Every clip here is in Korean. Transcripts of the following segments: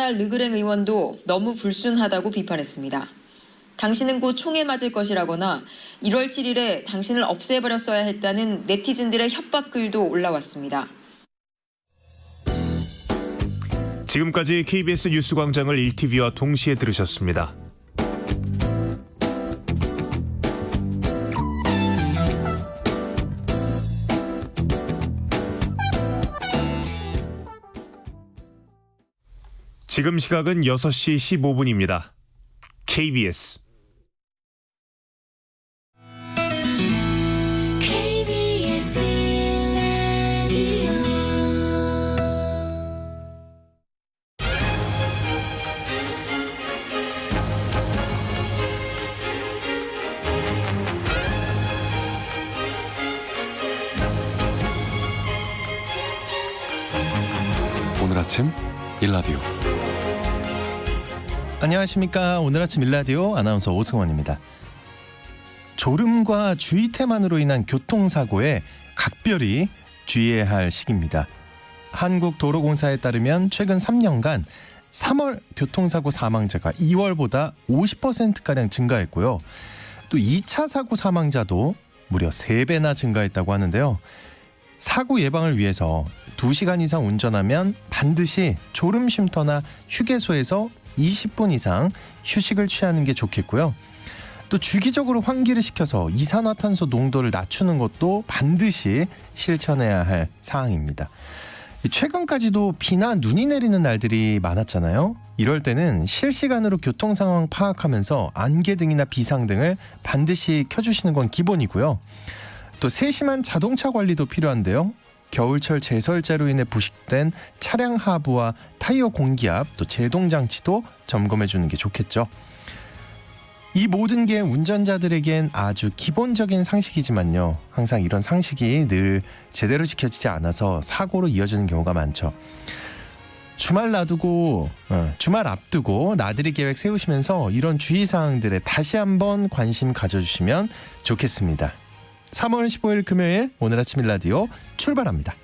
우리나라 르그랭 의원도 너무 불순하다고 비판했습니다. 당신은 곧 총에 맞을 것이라거나 1월 7일에 당신을 없애버렸어야 했다는 네티즌들의 협박글도 올라왔습니다. 지금까지 KBS 뉴스광장을 1TV와 동시에 들으셨습니다. 지금 시각은 6시 15분입니다. KBS 오늘 아침 일라디오. 안녕하십니까. 오늘 아침 일라디오 아나운서 오승원입니다. 졸음과 주의태만으로 인한 교통사고에 각별히 주의해야 할 시기입니다. 한국도로공사에 따르면 최근 3년간 3월 교통사고 사망자가 2월보다 50%가량 증가했고요. 또 2차 사고 사망자도 무려 3배나 증가했다고 하는데요. 사고 예방을 위해서 2시간 이상 운전하면 반드시 졸음 쉼터나 휴게소에서 20분 이상 휴식을 취하는 게 좋겠고요. 또 주기적으로 환기를 시켜서 이산화탄소 농도를 낮추는 것도 반드시 실천해야 할 사항입니다. 최근까지도 비나 눈이 내리는 날들이 많았잖아요. 이럴 때는 실시간으로 교통 상황 파악하면서 안개등이나 비상등을 반드시 켜주시는 건 기본이고요. 또 세심한 자동차 관리도 필요한데요. 겨울철 제설제로 인해 부식된 차량 하부와 타이어 공기압, 또 제동 장치도 점검해 주는 게 좋겠죠. 이 모든 게 운전자들에겐 아주 기본적인 상식이지만요. 항상 이런 상식이 늘 제대로 지켜지지 않아서 사고로 이어지는 경우가 많죠. 주말 앞두고 나들이 계획 세우시면서 이런 주의사항들에 다시 한번 관심 가져주시면 좋겠습니다. 3월 15일 금요일 오늘 아침 일라디오 출발합니다.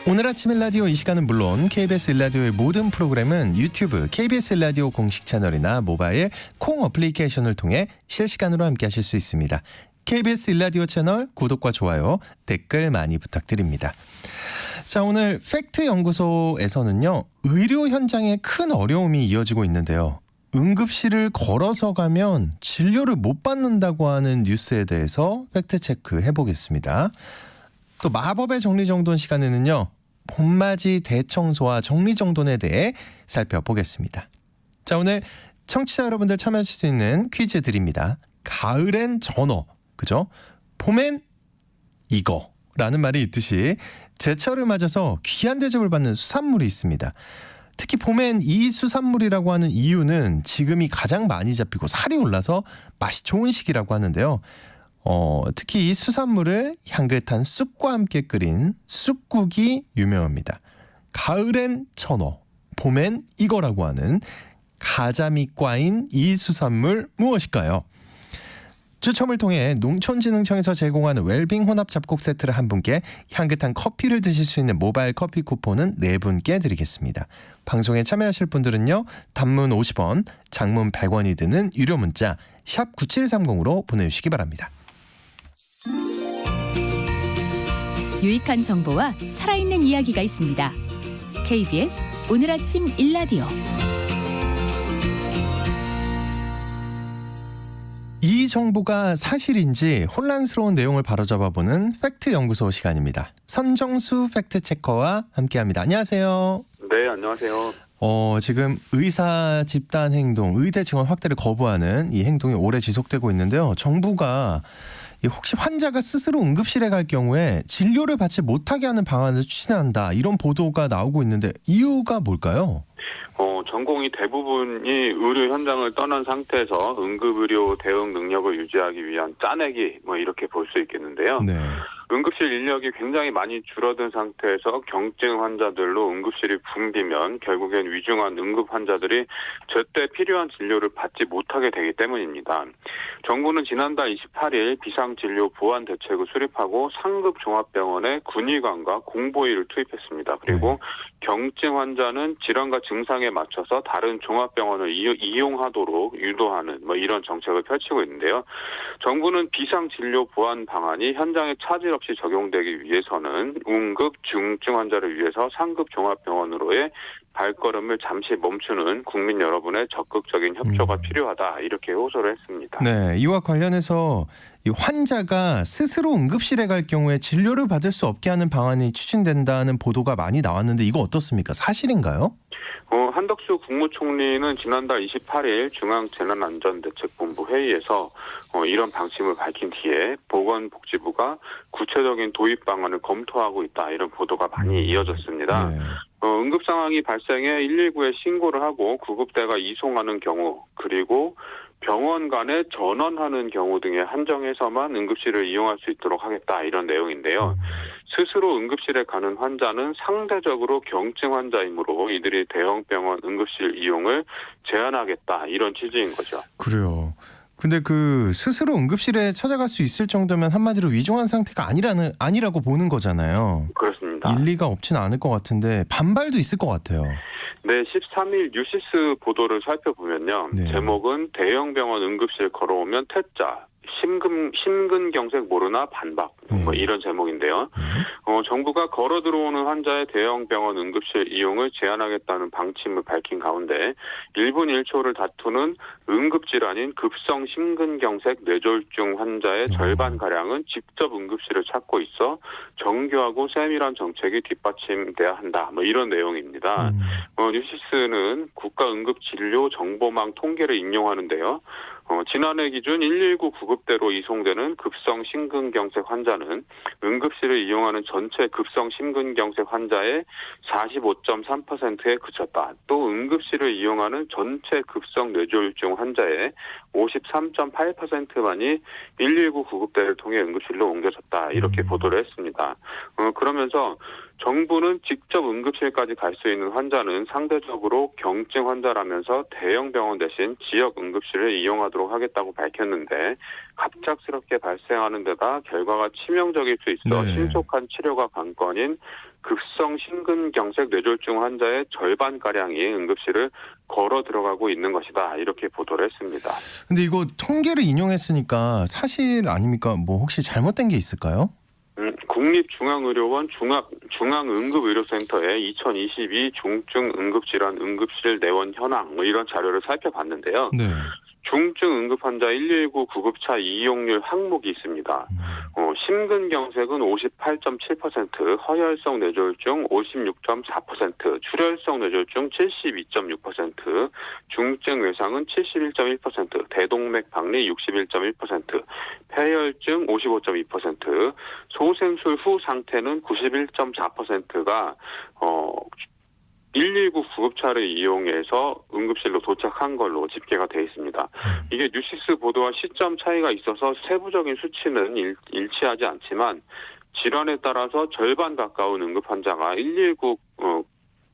오늘 아침 일라디오 이 시간은 물론 KBS 일라디오의 모든 프로그램은 유튜브 KBS 일라디오 공식 채널이나 모바일 콩 어플리케이션을 통해 실시간으로 함께 하실 수 있습니다. KBS 일라디오 채널 구독과 좋아요, 댓글 많이 부탁드립니다. 자, 오늘 팩트연구소에서는요. 의료 현장에 큰 어려움이 이어지고 있는데요. 응급실을 걸어서 가면 진료를 못 받는다고 하는 뉴스에 대해서 팩트체크 해보겠습니다. 또 마법의 정리정돈 시간에는요. 봄맞이 대청소와 정리정돈에 대해 살펴보겠습니다. 자, 오늘 청취자 여러분들 참여하실 수 있는 퀴즈 드립니다. 가을엔 전어, 그죠? 봄엔 이거 라는 말이 있듯이 제철을 맞아서 귀한 대접을 받는 수산물이 있습니다. 특히 봄엔 이 수산물이라고 하는 이유는 지금이 가장 많이 잡히고 살이 올라서 맛이 좋은 시기라고 하는데요. 특히 이 수산물을 향긋한 쑥과 함께 끓인 쑥국이 유명합니다. 가을엔 전어, 봄엔 이거라고 하는 가자미과인 이 수산물 무엇일까요? 추첨을 통해 농촌진흥청에서 제공하는 웰빙 혼합 잡곡 세트를 한 분께, 향긋한 커피를 드실 수 있는 모바일 커피 쿠폰은 4분께 드리겠습니다. 방송에 참여하실 분들은요. 단문 50원, 장문 100원이 드는 유료 문자 샵 9730으로 보내주시기 바랍니다. 유익한 정보와 살아있는 이야기가 있습니다. KBS 오늘 아침 일라디오. 이 정보가 사실인지 혼란스러운 내용을 바로잡아보는 팩트연구소 시간입니다. 선정수 팩트체커와 함께합니다. 안녕하세요. 네, 안녕하세요. 지금 의사 집단 행동, 의대 증원 확대를 거부하는 이 행동이 오래 지속되고 있는데요. 정부가 혹시 환자가 스스로 응급실에 갈 경우에 진료를 받지 못하게 하는 방안을 추진한다, 이런 보도가 나오고 있는데 이유가 뭘까요? 전공의 대부분이 의료 현장을 떠난 상태에서 응급의료 대응 능력을 유지하기 위한 짜내기, 이렇게 볼 수 있겠는데요. 네. 응급실 인력이 굉장히 많이 줄어든 상태에서 경증 환자들로 응급실이 붐비면 결국엔 위중한 응급 환자들이 제때 필요한 진료를 받지 못하게 되기 때문입니다. 정부는 지난달 28일 비상진료 보완 대책을 수립하고 상급 종합병원에 군의관과 공보위를 투입했습니다. 그리고 경증 환자는 질환과 증상에 맞춰서 다른 종합병원을 이용하도록 유도하는 이런 정책을 펼치고 있는데요. 정부는 비상진료 보완 방안이 현장에 차질 없이 적용되기 위해서는 응급 중증 환자를 위해서 상급 종합병원으로의 발걸음을 잠시 멈추는 국민 여러분의 적극적인 협조가 필요하다 이렇게 호소를 했습니다. 네, 이와 관련해서 이 환자가 스스로 응급실에 갈 경우에 진료를 받을 수 없게 하는 방안이 추진된다는 보도가 많이 나왔는데 이거 어떻습니까? 사실인가요? 한덕수 국무총리는 지난달 28일 중앙재난안전대책본부 회의에서 이런 방침을 밝힌 뒤에 보건복지부가 구체적인 도입 방안을 검토하고 있다 이런 보도가 많이 이어졌습니다. 네. 응급 상황이 발생해 119에 신고를 하고 구급대가 이송하는 경우 그리고 병원 간에 전원하는 경우 등에 한정해서만 응급실을 이용할 수 있도록 하겠다 이런 내용인데요. 스스로 응급실에 가는 환자는 상대적으로 경증 환자이므로 이들이 대형병원 응급실 이용을 제한하겠다 이런 취지인 거죠. 그래요. 근데 그 스스로 응급실에 찾아갈 수 있을 정도면 한마디로 위중한 상태가 아니라고 보는 거잖아요. 그렇습니다. 일리가 없진 않을 것 같은데 반발도 있을 것 같아요. 네, 13일 뉴시스 보도를 살펴보면요. 네. 제목은 대형병원 응급실 걸어오면 퇴짜, 심근경색 모르나 반박 이런 제목인데요. 정부가 걸어 들어오는 환자의 대형병원 응급실 이용을 제한하겠다는 방침을 밝힌 가운데 1분 1초를 다투는 응급질환인 급성 심근경색 뇌졸중 환자의 절반가량은 직접 응급실을 찾고 있어 정교하고 세밀한 정책이 뒷받침돼야 한다. 이런 내용입니다. 뉴시스는 국가응급진료정보망 통계를 인용하는데요. 지난해 기준 119 구급대로 이송되는 급성 심근경색 환자는 응급실을 이용하는 전체 급성 심근경색 환자의 45.3%에 그쳤다. 또 응급실을 이용하는 전체 급성 뇌졸중 환자의 53.8%만이 119 구급대를 통해 응급실로 옮겨졌다. 이렇게 보도를 했습니다. 그러면서 정부는 직접 응급실까지 갈 수 있는 환자는 상대적으로 경증 환자라면서 대형 병원 대신 지역 응급실을 이용하도록 하겠다고 밝혔는데 갑작스럽게 발생하는 데다 결과가 치명적일 수 있어 네. 신속한 치료가 관건인 급성 심근경색 뇌졸중 환자의 절반가량이 응급실을 걸어 들어가고 있는 것이다. 이렇게 보도를 했습니다. 근데 이거 통계를 인용했으니까 사실 아닙니까? 뭐 혹시 잘못된 게 있을까요? 국립중앙의료원 중앙응급의료센터의 2022 중증 응급질환 응급실 내원 현황 이런 자료를 살펴봤는데요. 네. 중증 응급 환자 119 구급차 이용률 항목이 있습니다. 심근경색은 58.7%, 허혈성 뇌졸중 56.4%, 출혈성 뇌졸중 72.6%, 중증 외상은 71.1%, 대동맥 박리 61.1%, 폐혈증 55.2%, 소생술 후 상태는 91.4%가 119 구급차를 이용해서 응급실로 도착한 걸로 집계가 되어 있습니다. 이게 뉴시스 보도와 시점 차이가 있어서 세부적인 수치는 일치하지 않지만 질환에 따라서 절반 가까운 응급 환자가 119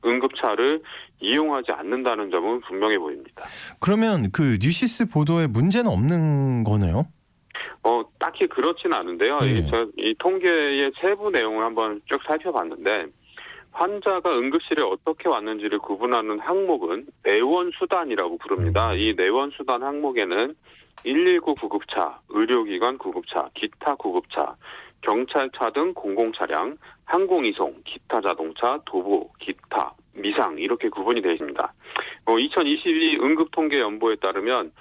응급차를 이용하지 않는다는 점은 분명해 보입니다. 그러면 그 뉴시스 보도에 문제는 없는 거네요? 딱히 그렇지는 않은데요. 네. 이 통계의 세부 내용을 한번 쭉 살펴봤는데 환자가 응급실에 어떻게 왔는지를 구분하는 항목은 내원수단이라고 부릅니다. 이 내원수단 항목에는 119 구급차, 의료기관 구급차, 기타 구급차, 경찰차 등 공공차량, 항공이송, 기타 자동차, 도보, 기타, 미상 이렇게 구분이 되어 있습니다. 2022 응급통계연보에 따르면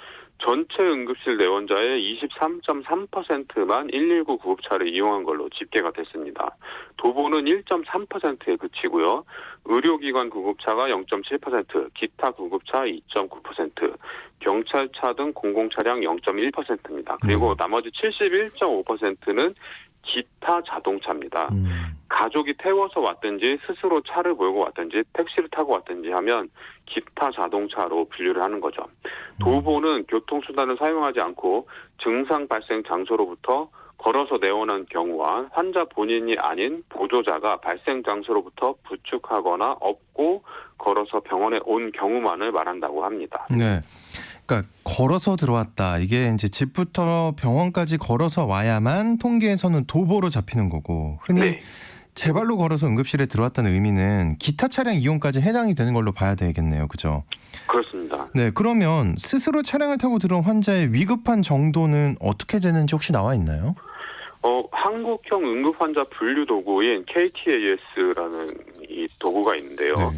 전체 응급실 내원자의 23.3%만 119 구급차를 이용한 걸로 집계가 됐습니다. 도보는 1.3%에 그치고요. 의료기관 구급차가 0.7%, 기타 구급차 2.9%, 경찰차 등 공공차량 0.1%입니다. 그리고 나머지 71.5%는 기타 자동차입니다. 가족이 태워서 왔든지 스스로 차를 몰고 왔든지 택시를 타고 왔든지 하면 기타 자동차로 분류를 하는 거죠. 도보는 교통수단을 사용하지 않고 증상 발생 장소로부터 걸어서 내원한 경우와 환자 본인이 아닌 보조자가 발생 장소로부터 부축하거나 업고 걸어서 병원에 온 경우만을 말한다고 합니다. 네. 그러니까 걸어서 들어왔다. 이게 이제 집부터 병원까지 걸어서 와야만 통계에서는 도보로 잡히는 거고, 흔히 네. 제 발로 걸어서 응급실에 들어왔다는 의미는 기타 차량 이용까지 해당이 되는 걸로 봐야 되겠네요. 그죠? 그렇습니다. 네. 그러면 스스로 차량을 타고 들어온 환자의 위급한 정도는 어떻게 되는지 혹시 나와 있나요? 한국형 응급환자 분류 도구인 KTAS라는 이 도구가 있는데요. 네.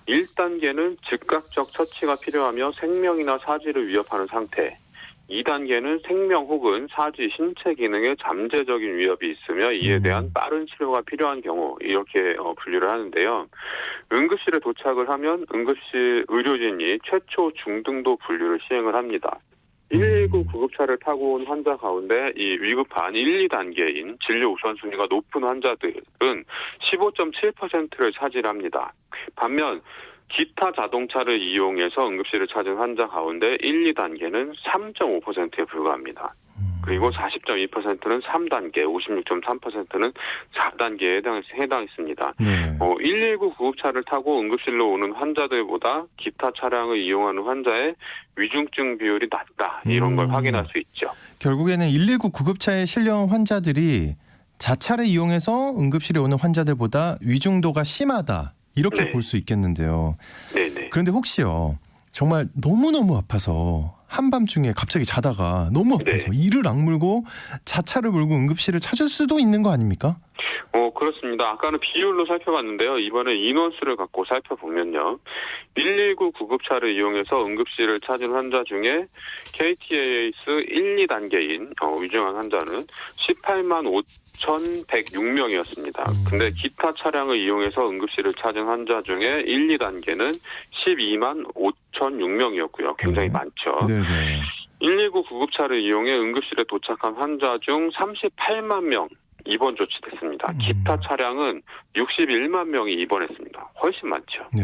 1단계는 즉각적 처치가 필요하며 생명이나 사지를 위협하는 상태. 2단계는 생명 혹은 사지, 신체 기능에 잠재적인 위협이 있으며 이에 대한 빠른 치료가 필요한 경우 이렇게 분류를 하는데요. 응급실에 도착을 하면 응급실 의료진이 최초 중등도 분류를 시행을 합니다. 119 구급차를 타고 온 환자 가운데 이 위급한 1, 2단계인 진료 우선순위가 높은 환자들은 15.7%를 차지합니다. 반면 기타 자동차를 이용해서 응급실을 찾은 환자 가운데 1, 2단계는 3.5%에 불과합니다. 그리고 40.2%는 3단계, 56.3%는 4단계에 해당했습니다. 네. 119 구급차를 타고 응급실로 오는 환자들보다 기타 차량을 이용하는 환자의 위중증 비율이 낮다. 이런 걸 확인할 수 있죠. 결국에는 119 구급차에 실려온 환자들이 자차를 이용해서 응급실에 오는 환자들보다 위중도가 심하다. 이렇게 네. 볼 수 있겠는데요. 네네. 그런데 혹시요, 정말 너무너무 아파서 한밤중에 갑자기 자다가 너무 아파서 네. 이를 악물고 자차를 몰고 응급실을 찾을 수도 있는 거 아닙니까? 그렇습니다. 아까는 비율로 살펴봤는데요. 이번에 인원수를 갖고 살펴보면요. 119 구급차를 이용해서 응급실을 찾은 환자 중에 KTAS 1, 2단계인 위중한 환자는 18만 5,106명이었습니다. 근데 기타 차량을 이용해서 응급실을 찾은 환자 중에 1, 2단계는 12만 5,006명이었고요. 굉장히 네. 많죠. 네네. 119 구급차를 이용해 응급실에 도착한 환자 중 38만 명 입원 조치됐습니다. 기타 차량은 61만 명이 입원했습니다. 훨씬 많죠. 네.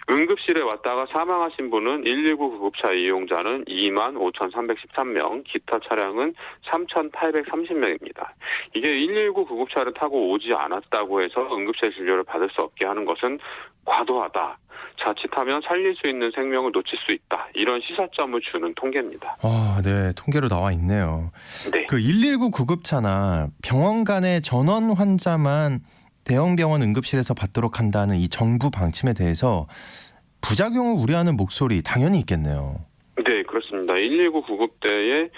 응급실에 왔다가 사망하신 분은 119 구급차 이용자는 2만 5,313명, 기타 차량은 3,830명입니다. 이게 119 구급차를 타고 오지 않았다고 해서 응급실 진료를 받을 수 없게 하는 것은 과도하다. 자칫하면 살릴 수 있는 생명을 놓칠 수 있다. 이런 시사점을 주는 통계입니다. 네. 통계로 나와 있네요. 네. 그 119 구급차나 병원 간의 전원 환자만 대형 병원 응급실에서 받도록 한다는 이 정부 방침에 대해서 부작용을 우려하는 목소리 당연히 있겠네요. 네, 그렇습니다. 119 구급대에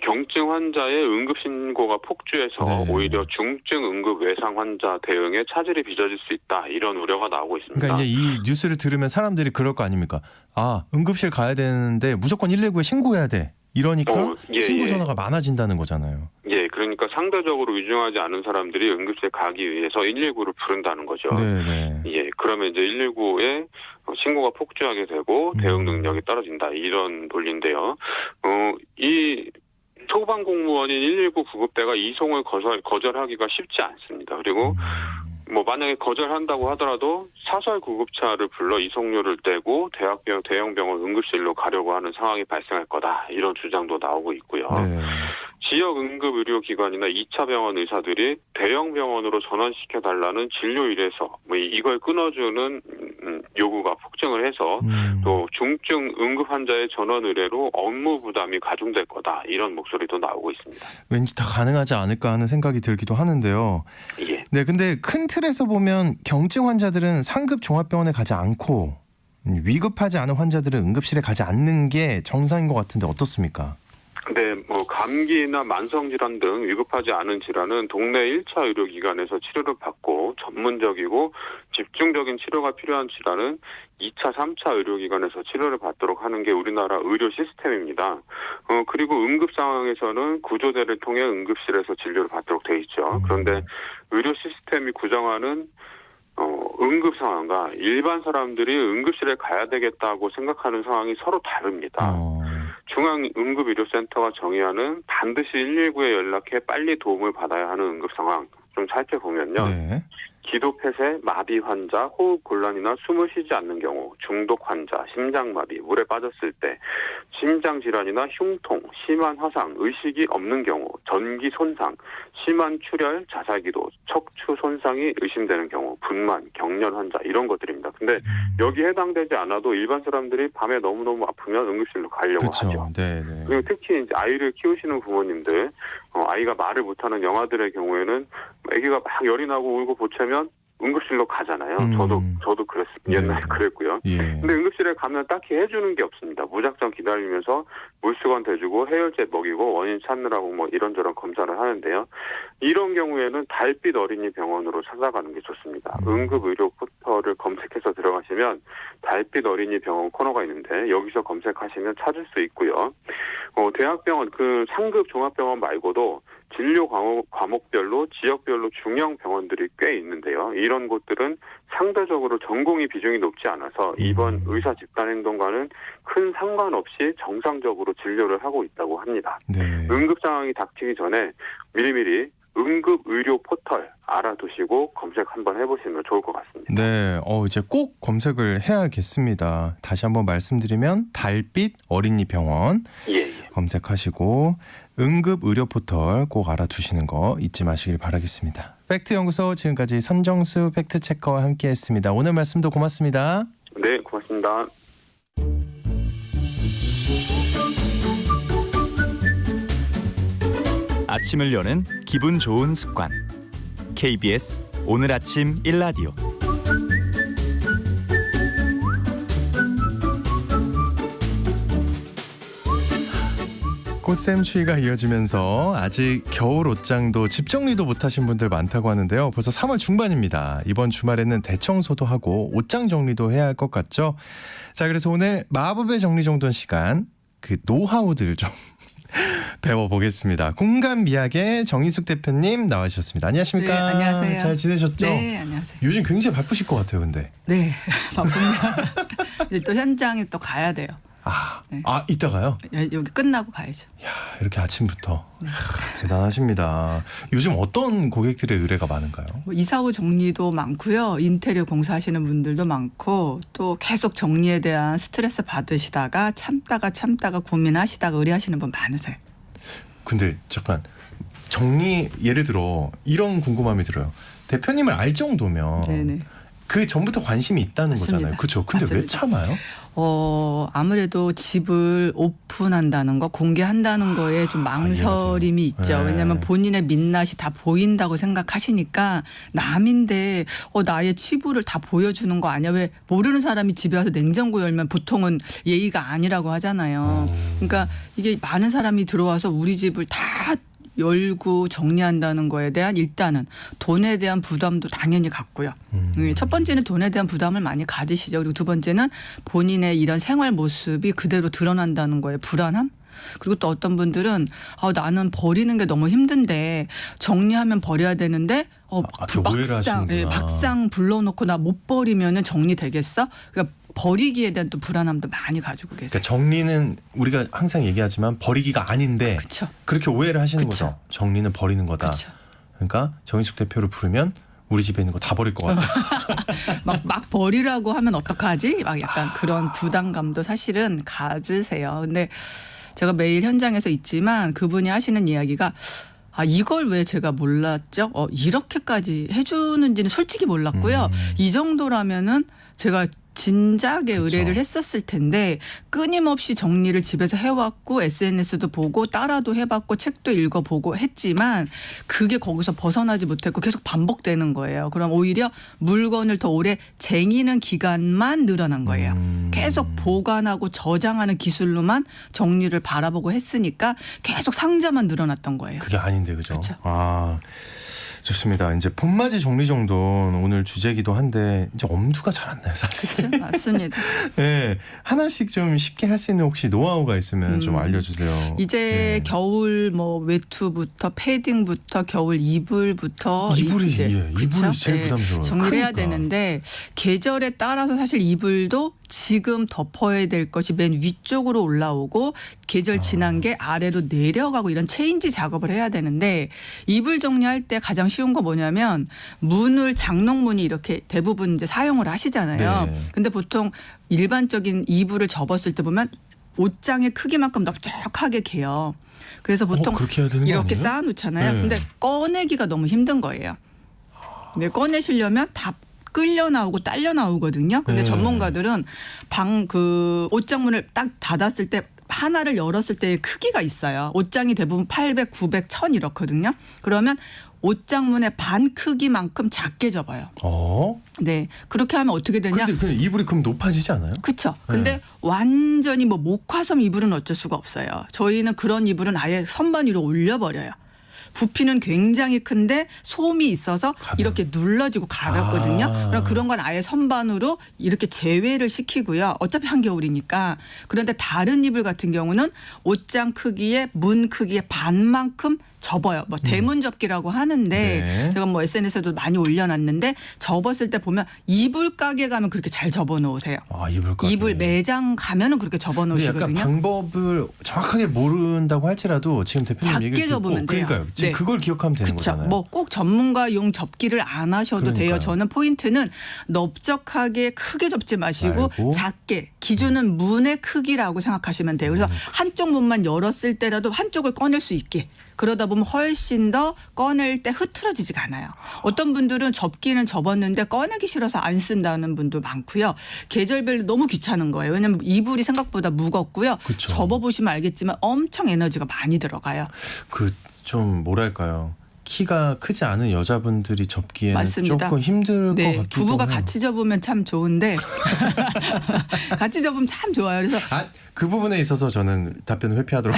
경증 환자의 응급신고가 폭주해서 네. 오히려 중증 응급 외상 환자 대응에 차질이 빚어질 수 있다. 이런 우려가 나오고 있습니다. 그러니까 이제 이 뉴스를 들으면 사람들이 그럴 거 아닙니까? 아, 응급실 가야 되는데 무조건 119에 신고해야 돼. 이러니까 예, 신고 예. 전화가 많아진다는 거잖아요. 예, 그러니까 상대적으로 위중하지 않은 사람들이 응급실 가기 위해서 119를 부른다는 거죠. 네네. 예, 그러면 이제 119에 신고가 폭주하게 되고 대응 능력이 떨어진다. 이런 논리인데요. 이 소방 공무원인 119 구급대가 이송을 거절하기가 쉽지 않습니다. 그리고 만약에 거절한다고 하더라도 사설 구급차를 불러 이송료를 떼고 대형 병원 응급실로 가려고 하는 상황이 발생할 거다. 이런 주장도 나오고 있고요. 네. 지역 응급의료기관이나 2차 병원 의사들이 대형 병원으로 전환시켜달라는 진료 일에서 이걸 끊어주는 요구가 폭증을 해서 또 중증 응급 환자의 전원 의뢰로 업무 부담이 가중될 거다. 이런 목소리도 나오고 있습니다. 왠지 다 가능하지 않을까 하는 생각이 들기도 하는데요. 예. 네, 근데 큰 틀에서 보면 경증 환자들은 상급 종합병원에 가지 않고 위급하지 않은 환자들은 응급실에 가지 않는 게 정상인 것 같은데 어떻습니까? 네, 감기나 만성질환 등 위급하지 않은 질환은 동네 1차 의료기관에서 치료를 받고 전문적이고 집중적인 치료가 필요한 질환은 2차, 3차 의료기관에서 치료를 받도록 하는 게 우리나라 의료 시스템입니다. 그리고 응급 상황에서는 구조대를 통해 응급실에서 진료를 받도록 돼 있죠. 그런데 의료 시스템이 구성하는 응급 상황과 일반 사람들이 응급실에 가야 되겠다고 생각하는 상황이 서로 다릅니다. 중앙응급의료센터가 정의하는 반드시 119에 연락해 빨리 도움을 받아야 하는 응급 상황 좀 살펴보면요. 네. 기도폐쇄, 마비 환자, 호흡 곤란이나 숨을 쉬지 않는 경우, 중독 환자, 심장마비, 물에 빠졌을 때, 심장 질환이나 흉통, 심한 화상, 의식이 없는 경우, 전기 손상, 심한 출혈, 자살기도, 척추 손상이 의심되는 경우, 분만, 경련 환자 이런 것들입니다. 근데 여기 해당되지 않아도 일반 사람들이 밤에 너무너무 아프면 응급실로 가려고 하죠. 그렇죠. 네, 네. 그리고 특히 이제 아이를 키우시는 부모님들, 아이가 말을 못하는 영아들의 경우에는 아기가 막 열이 나고 울고 보채면 응급실로 가잖아요. 저도 그랬습니다. 옛날에 네. 그랬고요. 예. 근데 응급실에 가면 딱히 해주는 게 없습니다. 무작정 기다리면서 물수건 대주고 해열제 먹이고 원인 찾느라고 뭐 이런저런 검사를 하는데요. 이런 경우에는 달빛 어린이 병원으로 찾아가는 게 좋습니다. 응급의료 포털을 검색해서 들어가시면 달빛 어린이 병원 코너가 있는데 여기서 검색하시면 찾을 수 있고요. 대학병원 그 상급 종합병원 말고도 진료 과목별로 지역별로 중형 병원들이 꽤 있는데요. 이런 곳들은 상대적으로 전공의 비중이 높지 않아서 이번 의사 집단 행동과는 큰 상관없이 정상적으로 진료를 하고 있다고 합니다. 네. 응급 상황이 닥치기 전에 미리미리 응급의료 포털 알아두시고 검색 한번 해보시면 좋을 것 같습니다. 네, 이제 꼭 검색을 해야겠습니다. 다시 한번 말씀드리면 달빛 어린이 병원 예. 검색하시고 응급 의료 포털 꼭 알아두시는 거 잊지 마시길 바라겠습니다. 팩트 연구소 지금까지 선정수 팩트 체커와 함께했습니다. 오늘 말씀도 고맙습니다. 네, 고맙습니다. 아침을 여는 기분 좋은 습관. KBS 오늘 아침 1라디오. 꽃샘 추위가 이어지면서 아직 겨울 옷장도 집 정리도 못하신 분들 많다고 하는데요. 벌써 3월 중반입니다. 이번 주말에는 대청소도 하고 옷장 정리도 해야 할 것 같죠? 자, 그래서 오늘 마법의 정리정돈 시간 그 노하우들 좀 배워보겠습니다. 공감 미학의 정희숙 대표님 나와주셨습니다. 안녕하십니까? 네, 안녕하세요. 잘 지내셨죠? 네, 안녕하세요. 요즘 굉장히 바쁘실 것 같아요, 근데. 네, 바쁩니다. 이제 또 현장에 또 가야 돼요. 네. 이따가요? 여기 끝나고 가야죠. 야, 이렇게 아침부터. 대단하십니다. 요즘 어떤 고객들의 의뢰가 많은가요? 뭐 이사 후 정리도 많고요. 인테리어 공사하시는 분들도 많고 또 계속 정리에 대한 스트레스 받으시다가 참다가 고민하시다가 의뢰하시는 분 많으세요. 근데 잠깐 정리 예를 들어 이런 궁금함이 들어요. 대표님을 알 정도면 네네. 그 전부터 관심이 있다는 맞습니다. 거잖아요. 그렇죠. 근데 왜 맞습니다. 참아요? 아무래도 집을 오픈한다는 거, 공개한다는 거에 좀 망설임이 있죠. 네. 왜냐하면 본인의 민낯이 다 보인다고 생각하시니까 남인데 나의 치부를 다 보여주는 거 아니야? 왜 모르는 사람이 집에 와서 냉장고 열면 보통은 예의가 아니라고 하잖아요. 그러니까 이게 많은 사람이 들어와서 우리 집을 다 열고 정리한다는 거에 대한 일단은 돈에 대한 부담도 당연히 갖고요. 첫 번째는 돈에 대한 부담을 많이 가지시죠. 그리고 두 번째는 본인의 이런 생활 모습이 그대로 드러난다는 거에 불안함. 그리고 또 어떤 분들은 나는 버리는 게 너무 힘든데 정리하면 버려야 되는데 오해를 하시는구나. 막상 불러놓고 나 못 버리면은 정리되겠어? 그러니까 버리기에 대한 또 불안함도 많이 가지고 계세요. 그러니까 정리는 우리가 항상 얘기하지만 버리기가 아닌데 그쵸. 그렇게 오해를 하시는 그쵸. 거죠. 정리는 버리는 거다. 그쵸. 그러니까 정희숙 대표를 부르면 우리 집에 있는 거 다 버릴 것 같다. 막 버리라고 하면 어떡하지? 막 약간 그런 부담감도 사실은 가지세요. 근데 제가 매일 현장에서 있지만 그분이 하시는 이야기가 이걸 왜 제가 몰랐죠? 이렇게까지 해주는지는 솔직히 몰랐고요. 이 정도라면은 제가 진작에 그쵸. 의뢰를 했었을 텐데 끊임없이 정리를 집에서 해왔고 SNS도 보고 따라도 해봤고 책도 읽어보고 했지만 그게 거기서 벗어나지 못했고 계속 반복되는 거예요. 그럼 오히려 물건을 더 오래 쟁이는 기간만 늘어난 거예요. 계속 보관하고 저장하는 기술로만 정리를 바라보고 했으니까 계속 상자만 늘어났던 거예요. 그게 아닌데 그죠? 그쵸. 좋습니다. 이제 봄맞이 정리정돈 오늘 주제기도 한데 이제 엄두가 잘 안 나요, 사실. 그렇죠? 맞습니다. 네, 하나씩 좀 쉽게 할 수 있는 혹시 노하우가 있으면 좀 알려주세요. 이제 겨울 뭐 외투부터 패딩부터 겨울 이불부터 이불이 이제 이불이 그쵸? 제일 부담스러워요. 정리를 해야 그러니까. 되는데 계절에 따라서 사실 이불도 지금 덮어야 될 것이 맨 위쪽으로 올라오고 계절 지난 게 아래로 내려가고 이런 체인지 작업을 해야 되는데 이불 정리할 때 가장 쉬운 거 뭐냐면 문을 장롱문이 이렇게 대부분 이제 사용을 하시잖아요. 네. 근데 보통 일반적인 이불을 접었을 때 보면 옷장의 크기만큼 넓적하게 개요. 그래서 보통 그렇게 해야 되는 거 이렇게 아니에요? 쌓아놓잖아요. 네. 근데 꺼내기가 너무 힘든 거예요. 근데 꺼내시려면 다 끌려 나오고 딸려 나오거든요. 근데 네. 전문가들은 그 옷장문을 딱 닫았을 때 하나를 열었을 때의 크기가 있어요. 옷장이 대부분 800, 900, 1000 이렇거든요. 그러면 옷장문의 반 크기만큼 작게 접어요. 네. 그렇게 하면 어떻게 되냐? 근데 그냥 이불이 그럼 높아지지 않아요? 그렇죠. 근데 완전히 뭐 목화섬 이불은 어쩔 수가 없어요. 저희는 그런 이불은 아예 선반 위로 올려버려요. 부피는 굉장히 큰데 솜이 있어서 이렇게 눌러지고 가볍거든요. 그럼 그런 건 아예 선반으로 이렇게 제외를 시키고요. 어차피 한겨울이니까. 그런데 다른 이불 같은 경우는 옷장 크기의 문 크기의 반만큼 접어요. 뭐 대문 접기라고 하는데 네. 제가 뭐 SNS에도 많이 올려놨는데 접었을 때 보면 이불 가게 가면 그렇게 잘 접어 놓으세요. 이불 가게. 이불 매장 가면은 그렇게 접어 근데 약간 놓으시거든요. 방법을 정확하게 모른다고 할지라도 지금 대표님 작게 얘기를 듣고 접으면 돼요. 그러니까요. 지금 네. 그걸 기억하면 되는 그렇죠. 거잖아요. 뭐 꼭 전문가용 접기를 안 하셔도 그러니까요. 돼요. 저는 포인트는 넓적하게 크게 접지 마시고 말고. 작게 기준은 문의 크기라고 생각하시면 돼요. 그래서 한쪽 문만 열었을 때라도 한쪽을 꺼낼 수 있게. 그러다 보면 훨씬 더 꺼낼 때 흐트러지지가 않아요. 어떤 분들은 접기는 접었는데 꺼내기 싫어서 안 쓴다는 분도 많고요. 계절별로 너무 귀찮은 거예요. 왜냐하면 이불이 생각보다 무겁고요. 그쵸. 접어보시면 알겠지만 엄청 에너지가 많이 들어가요. 좀 뭐랄까요. 키가 크지 않은 여자분들이 접기에는 맞습니다. 조금 힘들 것 네, 같기도 부부가 해요. 같이 접으면 참 좋은데 같이 접으면 참 좋아요. 그래서 그 부분에 있어서 저는 답변을 회피하도록.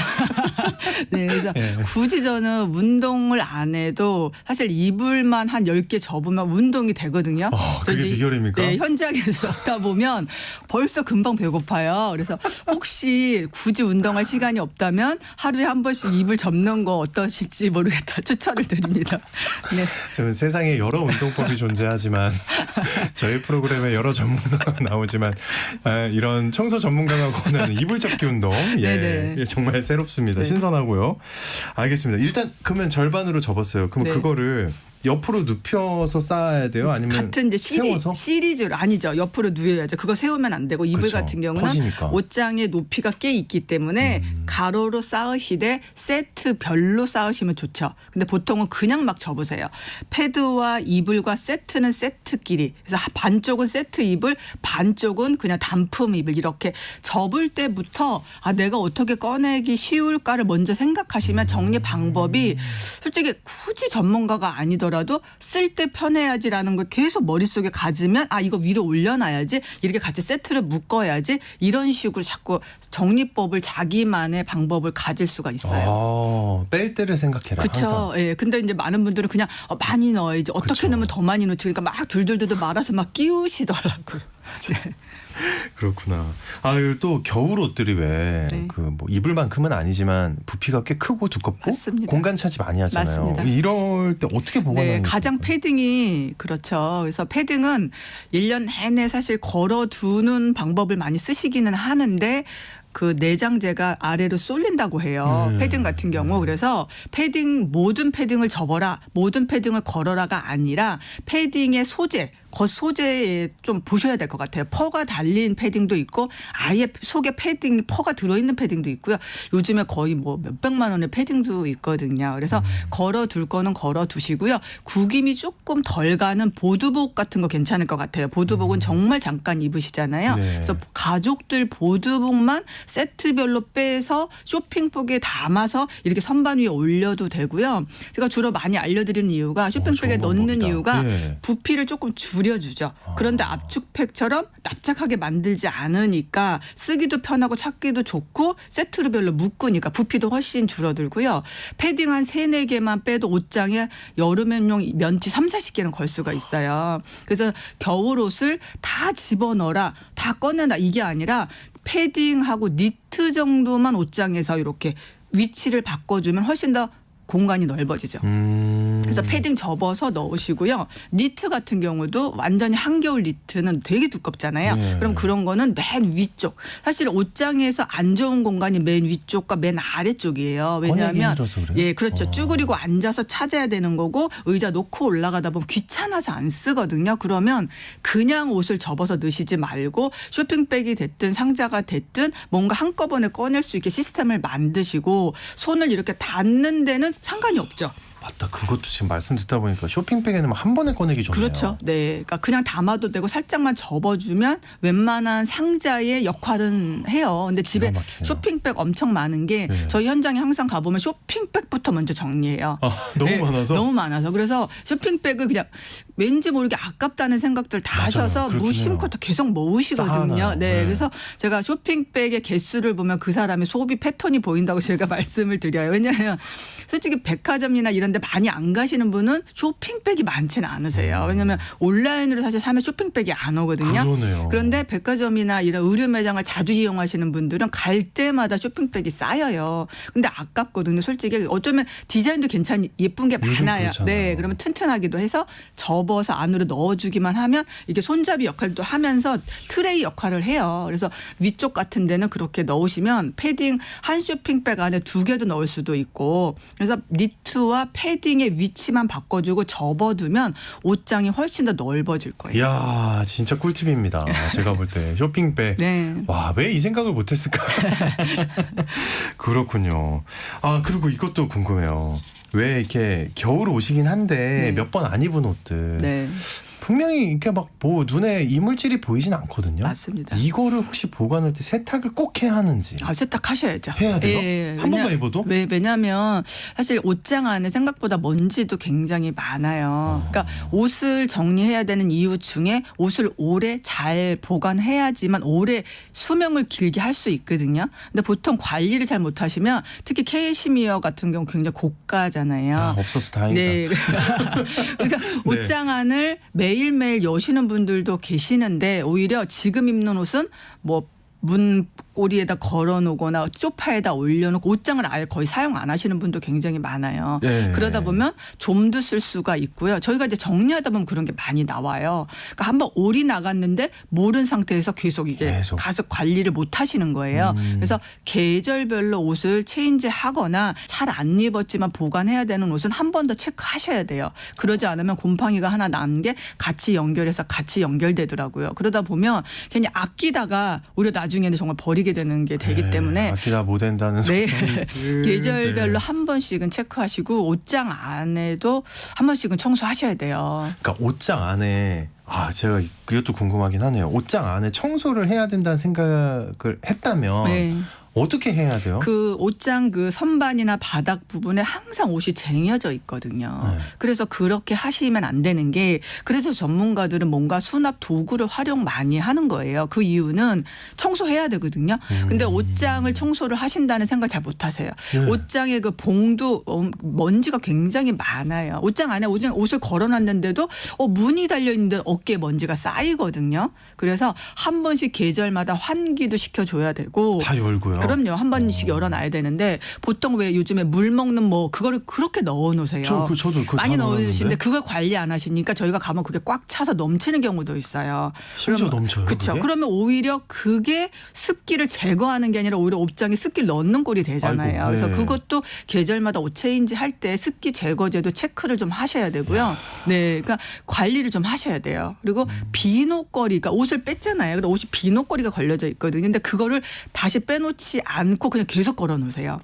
네, 그래서 굳이 저는 운동을 안 해도 사실 이불만 한 10개 접으면 운동이 되거든요. 그게 이제 비결입니까? 네, 현장에서 접다 보면 벌써 금방 배고파요. 그래서 혹시 굳이 운동할 시간이 없다면 하루에 한 번씩 이불 접는 거 어떠실지 모르겠다. 추천을 드립니다. 네. 저는 세상에 여러 운동법이 존재하지만 저희 프로그램에 여러 전문가가 나오지만 이런 청소 전문가가 권하는 이불 접기 운동 네네. 예, 정말 새롭습니다. 네. 신선하고요. 알겠습니다. 일단 그러면 절반으로 접었어요. 그럼 네. 그거를 옆으로 눕혀서 쌓아야 돼요? 아니면 같은 이제 세워서? 시리즈로 아니죠. 옆으로 누워야죠. 그거 세우면 안 되고 이불 그렇죠. 같은 경우는 퍼지니까. 옷장의 높이가 꽤 있기 때문에 가로로 쌓으시되 세트별로 쌓으시면 좋죠. 근데 보통은 그냥 막 접으세요. 패드와 이불과 세트는 세트끼리. 그래서 반쪽은 세트 이불, 반쪽은 그냥 단품 이불 이렇게 접을 때부터 내가 어떻게 꺼내기 쉬울까를 먼저 생각하시면 정리 방법이 솔직히 굳이 전문가가 아니더라도 쓸 때 편해야지라는 걸 계속 머릿속에 가지면 이거 위로 올려놔야지 이렇게 같이 세트를 묶어야지 이런 식으로 자꾸 정리법을 자기만의 방법을 가질 수가 있어요. 뺄 때를 생각해라. 그렇죠. 항상. 예. 근데 이제 많은 분들은 그냥 많이 넣어야지 어떻게 그쵸. 넣으면 더 많이 넣지 그러니까 막 둘둘둘 말아서 막 끼우시더라고요. 네. 그렇구나. 또 겨울 옷들이 왜 네. 뭐 이불만큼은 아니지만 부피가 꽤 크고 두껍고 맞습니다. 공간 차지 많이 하잖아요. 맞습니다. 이럴 때 어떻게 보관하는 네, 게 가장 좋을까요? 패딩이 그렇죠. 그래서 패딩은 1년 내내 사실 걸어두는 방법을 많이 쓰시기는 하는데 그 내장재가 아래로 쏠린다고 해요. 패딩 같은 경우. 그래서 모든 패딩을 접어라, 모든 패딩을 걸어라가 아니라 패딩의 소재, 겉소재에 좀 보셔야 될 것 같아요. 퍼가 달린 패딩도 있고 아예 속에 퍼가 들어있는 패딩도 있고요. 요즘에 거의 뭐 몇백만 원의 패딩도 있거든요. 그래서 걸어둘 거는 걸어두시고요. 구김이 조금 덜 가는 보드복 같은 거 괜찮을 것 같아요. 보드복은 정말 잠깐 입으시잖아요. 네. 그래서 가족들 보드복만 세트별로 빼서 쇼핑백에 담아서 이렇게 선반 위에 올려도 되고요. 제가 주로 많이 알려드리는 이유가 쇼핑백에 좋은 넣는 방법이다. 이유가 네. 부피를 조금 줄여주죠. 그런데 압축팩처럼 납작하게 만들지 않으니까 쓰기도 편하고 찾기도 좋고 세트별로 묶으니까 부피도 훨씬 줄어들고요. 패딩 한 3, 4개만 빼도 옷장에 여름용 면티 3, 40개는 걸 수가 있어요. 그래서 겨울옷을 다 집어넣어라, 다 꺼내라 이게 아니라 패딩하고 니트 정도만 옷장에서 이렇게 위치를 바꿔주면 훨씬 더 공간이 넓어지죠. 그래서 패딩 접어서 넣으시고요. 니트 같은 경우도 완전히 한겨울 니트는 되게 두껍잖아요. 네. 그럼 그런 거는 맨 위쪽. 사실 옷장에서 안 좋은 공간이 맨 위쪽과 맨 아래쪽이에요. 꺼내기 왜냐하면 힘들어서 그래요? 예, 그렇죠. 쭈그리고 앉아서 찾아야 되는 거고 의자 놓고 올라가다 보면 귀찮아서 안 쓰거든요. 그러면 그냥 옷을 접어서 넣으시지 말고 쇼핑백이 됐든 상자가 됐든 뭔가 한꺼번에 꺼낼 수 있게 시스템을 만드시고 손을 이렇게 닿는 데는 상관이 없죠. 맞다. 그것도 지금 말씀 듣다 보니까 쇼핑백에는 한 번에 꺼내기 좋네요. 그렇죠. 네. 그러니까 그냥 담아도 되고 살짝만 접어주면 웬만한 상자의 역할은 해요. 근데 집에 기가 막히네요. 쇼핑백 엄청 많은 게 네. 저희 현장에 항상 가보면 쇼핑백부터 먼저 정리해요. 너무 네, 많아서? 너무 많아서. 그래서 쇼핑백을 그냥 왠지 모르게 아깝다는 생각들 다 맞아요. 하셔서 그렇긴 무심코 해요. 또 계속 모으시거든요. 쌓아놔요. 네. 네. 그래서 제가 쇼핑백의 개수를 보면 그 사람의 소비 패턴이 보인다고 제가 말씀을 드려요. 왜냐하면 솔직히 백화점이나 이런 데 많이 안 가시는 분은 쇼핑백이 많지는 않으세요. 왜냐하면 온라인으로 사실 사면 쇼핑백이 안 오거든요. 그러네요. 그런데 백화점이나 이런 의류 매장을 자주 이용하시는 분들은 갈 때마다 쇼핑백이 쌓여요. 근데 아깝거든요. 솔직히 어쩌면 디자인도 괜찮이 예쁜 게 요즘 많아요. 그렇잖아요. 네, 그러면 튼튼하기도 해서 접어서 안으로 넣어주기만 하면 이게 손잡이 역할도 하면서 트레이 역할을 해요. 그래서 위쪽 같은 데는 그렇게 넣으시면 패딩 한 쇼핑백 안에 2개도 넣을 수도 있고 그래서 니트와 패딩의 위치만 바꿔주고 접어두면 옷장이 훨씬 더 넓어질 거예요. 이야, 진짜 꿀팁입니다. 제가 볼 때 쇼핑백. 네. 와, 왜 이 생각을 못했을까? 그렇군요. 아, 그리고 이것도 궁금해요. 왜 이렇게 겨울 옷이긴 한데 네. 몇 번 안 입은 옷들. 네. 분명히 이렇게 막 뭐 눈에 이물질이 보이진 않거든요. 맞습니다. 이거를 혹시 보관할 때 세탁을 꼭 해야 하는지. 아, 세탁하셔야죠. 해야 돼요? 예, 한 번만 입어도? 왜냐하면 사실 옷장 안에 생각보다 먼지도 굉장히 많아요. 그러니까 옷을 정리해야 되는 이유 중에 옷을 오래 잘 보관해야지만 오래 수명을 길게 할 수 있거든요. 근데 보통 관리를 잘 못하시면 특히 캐시미어 같은 경우 굉장히 고가잖아요. 아, 없어서 다행이다. 네. 그러니까 옷장 안을 매일매일 여시는 분들도 계시는데 오히려 지금 입는 옷은 뭐 문고리에다 걸어놓거나 소파에다 올려놓고 옷장을 아예 거의 사용 안 하시는 분도 굉장히 많아요. 네. 그러다 보면 좀도 쓸 수가 있고요. 저희가 이제 정리하다 보면 그런 게 많이 나와요. 그러니까 한번 올이 나갔는데 모른 상태에서 계속 이게 계속. 가서 관리를 못 하시는 거예요. 그래서 계절별로 옷을 체인지하거나 잘 안 입었지만 보관해야 되는 옷은 한 번 더 체크하셔야 돼요. 그러지 않으면 곰팡이가 하나 난 게 같이 연결해서 같이 연결되더라고요. 그러다 보면 괜히 아끼다가 오히려 나중에는 정말 버리게 되는 게 되기 네, 때문에 아끼다 못 된다는 네. 소리. 계절별로 네. 한 번씩은 체크하시고 옷장 안에도 한 번씩은 청소하셔야 돼요. 그러니까 옷장 안에 제가 그것도 궁금하긴 하네요. 옷장 안에 청소를 해야 된다는 생각을 했다면 네. 어떻게 해야 돼요? 그 옷장 그 선반이나 바닥 부분에 항상 옷이 쟁여져 있거든요. 네. 그래서 그렇게 하시면 안 되는 게 그래서 전문가들은 뭔가 수납 도구를 활용 많이 하는 거예요. 그 이유는 청소해야 되거든요. 근데 옷장을 청소를 하신다는 생각 잘 못 하세요. 네. 옷장에 그 봉도 먼지가 굉장히 많아요. 옷장 안에 옷을 걸어놨는데도 문이 달려있는데 어깨에 먼지가 쌓이거든요. 그래서 한 번씩 계절마다 환기도 시켜줘야 되고 다 열고요. 그럼요. 한 번씩 열어놔야 되는데 보통 왜 요즘에 물 먹는 뭐 그거를 그렇게 넣어놓으세요. 저도 그거 많이 다 넣어주시는데 넣어놨는데. 그걸 관리 안 하시니까 저희가 가면 그게 꽉 차서 넘치는 경우도 있어요. 심지어 넘쳐요, 그렇죠. 그게? 그러면 오히려 그게 습기를 제거하는 게 아니라 오히려 옷장에 습기를 넣는 꼴이 되잖아요. 아이고, 그래서 네. 그것도 계절마다 옷 체인지 할 때 습기 제거제도 체크를 좀 하셔야 되고요. 네, 그러니까 관리를 좀 하셔야 돼요. 그리고 비노거리, 그러니까 옷을 뺐잖아요. 그래서 옷이 비노거리가 걸려져 있거든요. 근데 그거를 다시 빼놓지 않고 그냥 계속 걸어놓으세요.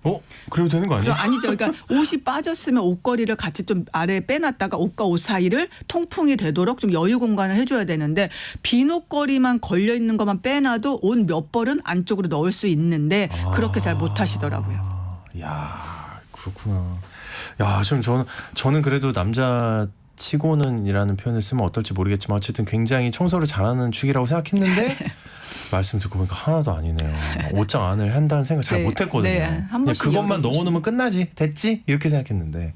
그래도 되는 거 아니에요? 아니죠. 그러니까 옷이 빠졌으면 옷걸이를 같이 좀 아래에 빼놨다가 옷과 옷 사이를 통풍이 되도록 좀 여유 공간을 해줘야 되는데 비옷걸이만 걸려 있는 것만 빼놔도 옷 몇 벌은 안쪽으로 넣을 수 있는데 그렇게 잘 못하시더라고요. 야, 그렇구나. 야, 좀 저는 그래도 남자 치고는이라는 표현을 쓰면 어떨지 모르겠지만 어쨌든 굉장히 청소를 잘하는 축이라고 생각했는데 말씀 듣고 보니까 하나도 아니네요. 옷장 안을 한다는 생각 잘 네, 못했거든요. 네, 한 그냥 번씩 그것만 열어보시면. 넣어놓으면 끝나지 됐지 이렇게 생각했는데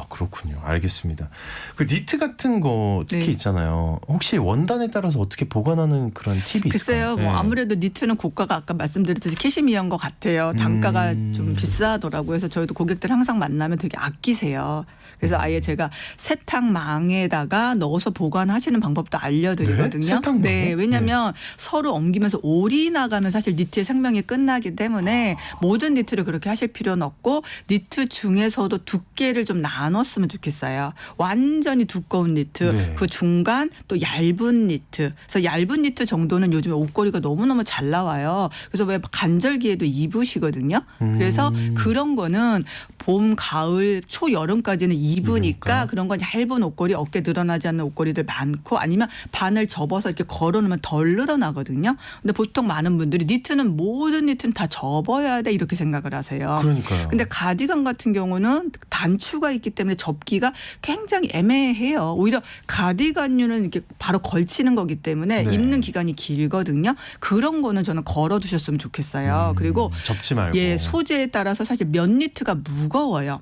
그렇군요. 알겠습니다. 그 니트 같은 거 특히 네. 있잖아요. 혹시 원단에 따라서 어떻게 보관하는 그런 팁이 있을까요? 글쎄요, 뭐 네. 아무래도 니트는 고가가 아까 말씀드렸듯이 캐시미어인 것 같아요. 단가가 좀 비싸더라고요. 그래서 저희도 고객들 항상 만나면 되게 아끼세요. 그래서 아예 제가 세탁망에다가 넣어서 보관하시는 방법도 알려드리거든요. 네? 세탁망에? 네, 왜냐하면 서로 옮기면서 올이 나가면 사실 니트의 생명이 끝나기 때문에 모든 니트를 그렇게 하실 필요는 없고 니트 중에서도 두께를 좀 나눴으면 좋겠어요. 완전히 두꺼운 니트, 네. 그 중간 또 얇은 니트. 그래서 얇은 니트 정도는 요즘에 옷걸이가 너무너무 잘 나와요. 그래서 왜 간절기에도 입으시거든요. 그래서 그런 거는 봄, 가을, 초, 여름까지는 입으니까 그런 건 얇은 옷걸이, 어깨 늘어나지 않는 옷걸이들 많고 아니면 반을 접어서 이렇게 걸어놓으면 덜 늘어나거든요. 근데 보통 많은 분들이 니트는 모든 니트는 다 접어야 돼 이렇게 생각을 하세요. 그러니까요. 근데 가디건 같은 경우는 단추가 있기 때문에 접기가 굉장히 애매해요. 오히려 가디건류는 이렇게 바로 걸치는 거기 때문에 네. 입는 기간이 길거든요. 그런 거는 저는 걸어두셨으면 좋겠어요. 그리고 접지 말고. 예, 소재에 따라서 사실 면 니트가 무거워요.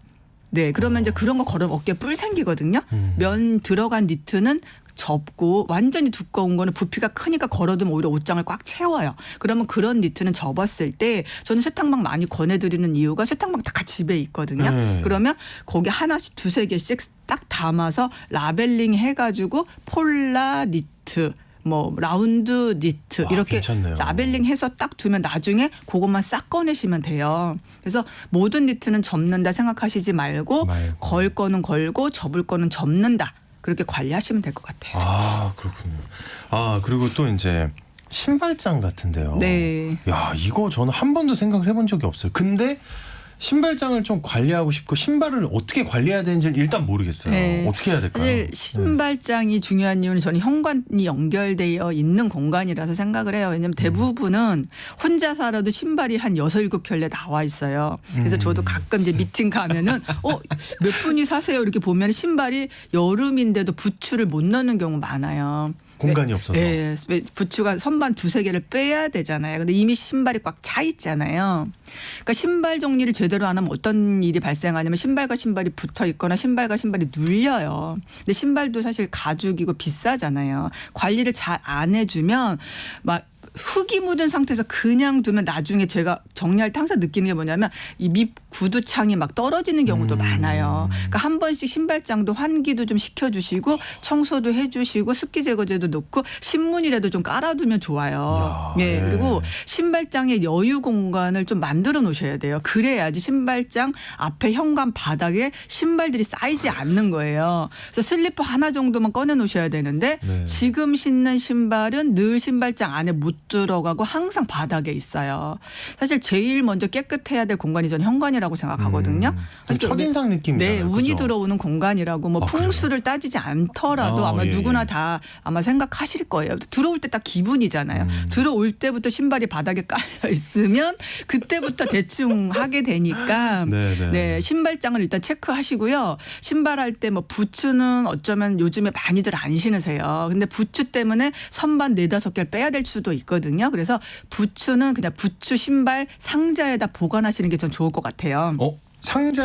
네, 그러면 이제 그런 거 걸으면 어깨에 뿔 생기거든요. 면 들어간 니트는 접고 완전히 두꺼운 거는 부피가 크니까 걸어두면 오히려 옷장을 꽉 채워요. 그러면 그런 니트는 접었을 때 저는 세탁망 많이 권해드리는 이유가 세탁망 다 집에 있거든요. 네. 그러면 거기 하나씩 두세 개씩 딱 담아서 라벨링 해가지고 폴라 니트 뭐 라운드 니트 이렇게 괜찮네요. 라벨링해서 딱 두면 나중에 그것만 싹 꺼내시면 돼요. 그래서 모든 니트는 접는다 생각하시지 말고 걸 거는 걸고 접을 거는 접는다. 그렇게 관리하시면 될 것 같아요. 아, 그렇군요. 아, 그리고 또 이제 신발장 같은데요. 네. 야, 이거 저는 한 번도 생각을 해본 적이 없어요. 근데 신발장을 좀 관리하고 싶고 신발을 어떻게 관리해야 되는지를 일단 모르겠어요. 네. 어떻게 해야 될까요? 사실 신발장이 중요한 이유는 저는 현관이 연결되어 있는 공간이라서 생각을 해요. 왜냐하면 대부분은 혼자 살아도 신발이 한 6, 7켤레 나와 있어요. 그래서 저도 가끔 이제 미팅 가면은 몇 분이 사세요 이렇게 보면 신발이 여름인데도 부츠를 못 넣는 경우 많아요. 공간이 없어서. 네, 부츠가 선반 두세 개를 빼야 되잖아요. 근데 이미 신발이 꽉 차 있잖아요. 그러니까 신발 정리를 제대로 안 하면 어떤 일이 발생하냐면 신발과 신발이 붙어 있거나 신발과 신발이 눌려요. 근데 신발도 사실 가죽이고 비싸잖아요. 관리를 잘 안 해주면 막 흙이 묻은 상태에서 그냥 두면 나중에 제가 정리할 때 항상 느끼는 게 뭐냐면 이 밑 구두창이 막 떨어지는 경우도 많아요. 그러니까 한 번씩 신발장도 환기도 좀 시켜주시고 청소도 해주시고 습기 제거제도 넣고 신문이라도 좀 깔아두면 좋아요. 이야, 네. 네. 그리고 신발장에 여유 공간을 좀 만들어 놓으셔야 돼요. 그래야지 신발장 앞에 현관 바닥에 신발들이 쌓이지 않는 거예요. 그래서 슬리퍼 하나 정도만 꺼내 놓으셔야 되는데 네. 지금 신는 신발은 늘 신발장 안에 못 들어가고 항상 바닥에 있어요. 사실 제일 먼저 깨끗해야 될 공간이 저는 현관이라고 생각하거든요. 그래서 첫인상 느낌이잖아요. 네, 운이 그죠? 들어오는 공간이라고 뭐 아, 풍수를 따지지 않더라도 아, 아마 예, 누구나 예. 다 아마 생각하실 거예요. 들어올 때 딱 기분이잖아요. 들어올 때부터 신발이 바닥에 깔려 있으면 그때부터 대충 하게 되니까 네네. 네, 신발장을 일단 체크하시고요. 신발할 때 뭐 부츠는 어쩌면 요즘에 많이들 안 신으세요. 근데 부츠 때문에 선반 4, 5개를 빼야 될 수도 있거든요. 그래서 부츠는 그냥 부츠 신발 상자에다 보관하시는 게 전 좋을 것 같아요. 상자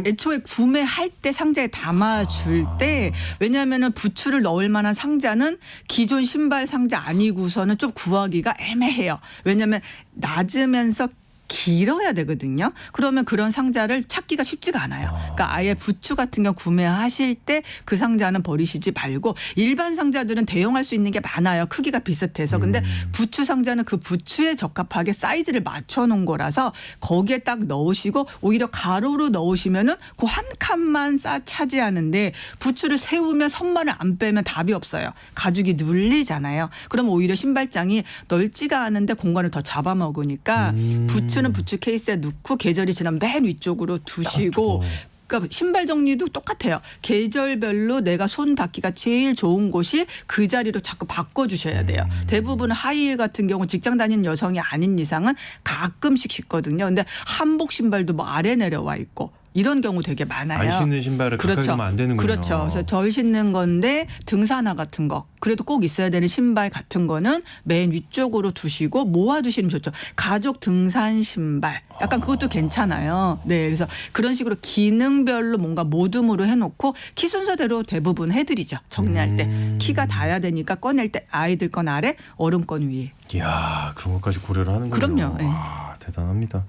애초에 구매할 때 상자에 담아줄 때 왜냐하면은 부츠를 넣을 만한 상자는 기존 신발 상자 아니고서는 좀 구하기가 애매해요. 왜냐하면 낮으면서 길어야 되거든요. 그러면 그런 상자를 찾기가 쉽지가 않아요. 그러니까 아예 부츠 같은 경우 구매하실 때 그 상자는 버리시지 말고 일반 상자들은 대용할 수 있는 게 많아요. 크기가 비슷해서. 근데 부츠 상자는 그 부츠에 적합하게 사이즈를 맞춰 놓은 거라서 거기에 딱 넣으시고 오히려 가로로 넣으시면은 그 한 칸만 차지하는데 부츠를 세우면 선반을 안 빼면 답이 없어요. 가죽이 눌리잖아요. 그럼 오히려 신발장이 넓지가 않은데 공간을 더 잡아먹으니까 부츠는 부츠 케이스에 넣고 계절이 지나면 맨 위쪽으로 두시고 그러니까 신발 정리도 똑같아요. 계절별로 내가 손 닿기가 제일 좋은 곳이 그 자리로 자꾸 바꿔주셔야 돼요. 대부분 하이힐 같은 경우 직장 다니는 여성이 아닌 이상은 가끔씩 신거든요. 근데 한복 신발도 뭐 아래 내려와 있고 이런 경우 되게 많아요. 안 신는 신발을 가까이 가면 안 되는군요. 그렇죠. 그래서 덜 신는 건데 등산화 같은 거 그래도 꼭 있어야 되는 신발 같은 거는 맨 위쪽으로 두시고 모아두시면 좋죠. 가족 등산 신발 약간 그것도 괜찮아요. 네, 그래서 그런 식으로 기능별로 뭔가 모둠으로 해놓고 키 순서대로 대부분 해드리죠. 정리할 때 키가 닿아야 되니까 꺼낼 때 아이들 건 아래 어른 건 위에. 이야, 그런 것까지 고려를 하는군요. 그럼요. 네. 와, 대단합니다.